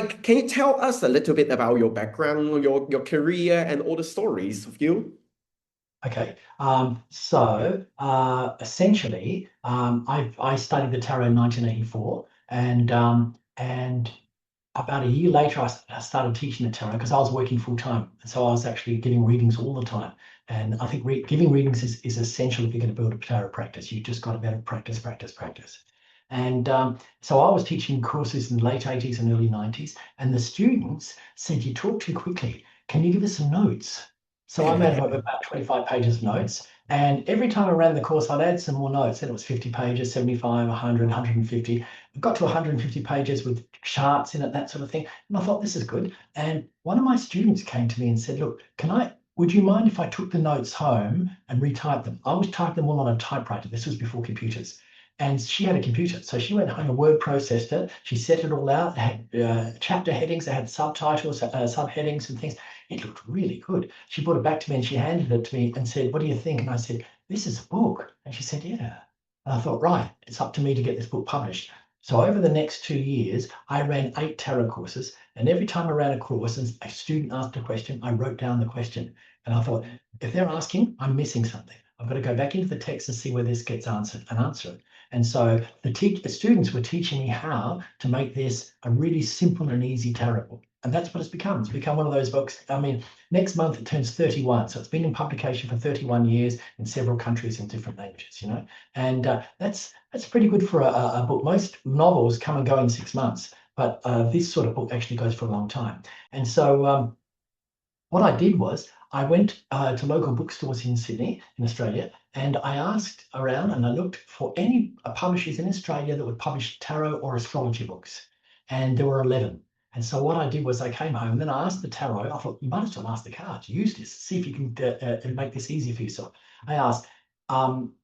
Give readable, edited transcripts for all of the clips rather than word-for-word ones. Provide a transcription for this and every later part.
like, can you tell us a little bit about your background, your career, and all the stories of you? Okay. Essentially, I studied the tarot in 1984, and about a year later, I started teaching the tarot because I was working full time, and so I was actually giving readings all the time. And I think giving readings is essential if you're going to build a tarot practice. You just got to be able to practice, practice, practice. And so I was teaching courses in the late 80s and early 90s, and the students said, "You talk too quickly. Can you give us some notes?" So I made about 25 pages of notes. And every time I ran the course, I'd add some more notes. Then it was 50 pages, 75, 100, 150. I got to 150 pages with charts in it, that sort of thing. And I thought, this is good. And one of my students came to me and said, "Look, would you mind if I took the notes home and retyped them?" I was typing them all on a typewriter. This was before computers. And she had a computer. So she went home and word processed it. She set it all out. It had chapter headings, it had subtitles, subheadings and things. It looked really good. She brought it back to me and she handed it to me and said, "What do you think?" And I said, "This is a book." And she said, "Yeah." And I thought, right, it's up to me to get this book published. So over the next 2 years, I ran 8 tarot courses. And every time I ran a course and a student asked a question, I wrote down the question. And I thought, if they're asking, I'm missing something. I've got to go back into the text and see where this gets answered and answer it. And so the students were teaching me how to make this a really simple and easy tarot book. And that's what it's become. It's become one of those books. I mean, next month it turns 31. So it's been in publication for 31 years in several countries in different languages, you know. And that's pretty good for a book. Most novels come and go in 6 months, but this sort of book actually goes for a long time. And so what I did was I went to local bookstores in Sydney, in Australia, and I asked around and I looked for any publishers in Australia that would publish tarot or astrology books. And there were 11. And so what I did was I came home and then I asked the tarot, I thought, you might as well ask the cards, use this, see if you can make this easy for yourself. I asked, um,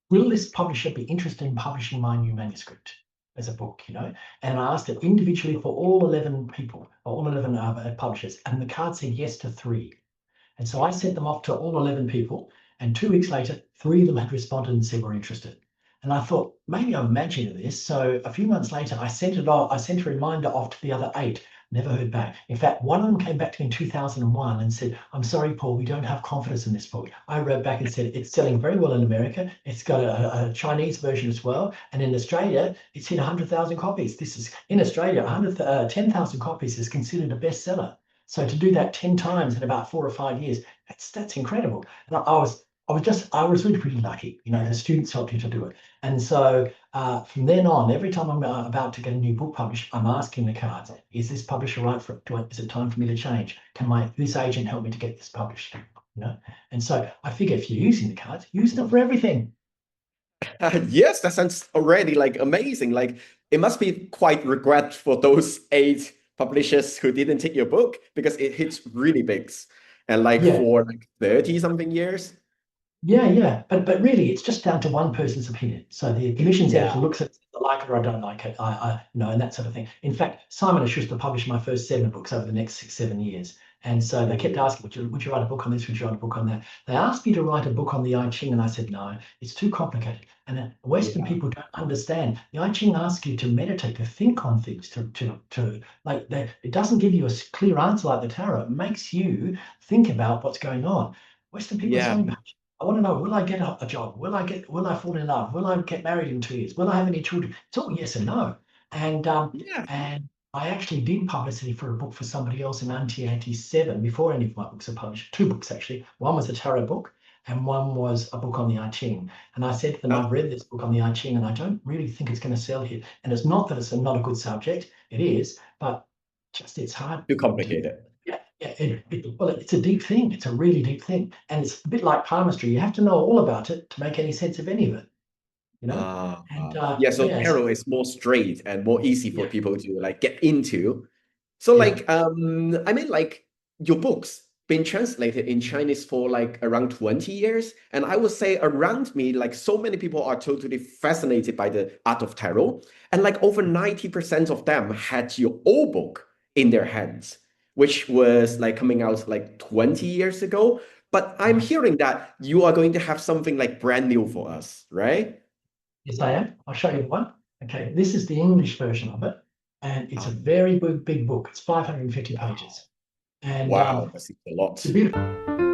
will this publisher be interested in publishing my new manuscript as a book, you know? And I asked it individually for all 11 people, or all 11 publishers, and the card said yes to 3. And so I sent them off to all 11 people, and 2 weeks later, 3 of them had responded and said we're interested. And I thought, maybe I'm imagining this. So a few months later, I sent it off, I sent a reminder off to the other 8. Never heard back. In fact, one of them came back to me in 2001 and said, "I'm sorry, Paul, we don't have confidence in this book." I wrote back and said, "It's selling very well in America. It's got a Chinese version as well. And in Australia, it's hit 100,000 copies. This is in Australia, 10,000 copies is considered a bestseller. So to do that 10 times in about 4 or 5 years, that's incredible." And I was really pretty lucky. You know, the students helped me to do it. And so from then on, every time I'm about to get a new book published, I'm asking the cards, is this publisher right for it? Is it time for me to change? Can this agent help me to get this published? You know? And so I figure if you're using the cards, use them for everything. Yes, that sounds already like amazing. Like it must be quite regret for those 8 publishers who didn't take your book because it hits really big. And like Yeah, for like 30 something years. yeah. But really, it's just down to one person's opinion. So the commission's editor Yeah. looks at it, I like it or I don't like it. And that sort of thing. In fact, Simon and Schuster published my first 7 books over the next 6, 7 years. And so they kept asking, would you write a book on this? Would you write a book on that? They asked me to write a book on the I Ching, and I said, no, it's too complicated. And Western Yeah. people don't understand. The I Ching asks you to meditate, to think on things, it doesn't give you a clear answer like the tarot. It makes you think about what's going on. Western people are so Yeah. impatient. I want to know, will I get a job? Will I fall in love? Will I get married in 2 years? Will I have any children? It's all yes and no. And Yeah. and I actually did publicity for a book for somebody else in 1987 before any of my books are published. 2 books actually. One was a tarot book, and one was a book on the I Ching. And I said to them, Uh, I've read this book on the I Ching, and I don't really think it's going to sell here. And it's not that it's not a good subject. It is, but just it's hard Too to complicated. well, it's a deep thing. It's a really deep thing, and it's a bit like palmistry. You have to know all about it to make any sense of any of it, you know. And Yeah, so yeah, so tarot is more straight and more easy for yeah, people to like get into. So yeah. like I mean like your books been translated in Chinese for like around 20 years. And I would say around me, like so many people are totally fascinated by the art of tarot. And like over 90% of them had your old book in their hands, which was like coming out like 20 years ago. But I'm Uh-huh. hearing that you are going to have something like brand new for us, right? Yes, I am. I'll show you one. Okay, this is the English version of it. and it's a Ah, very big book. It's 550 wow. pages, and Wow, that's a lot. it's a beautiful.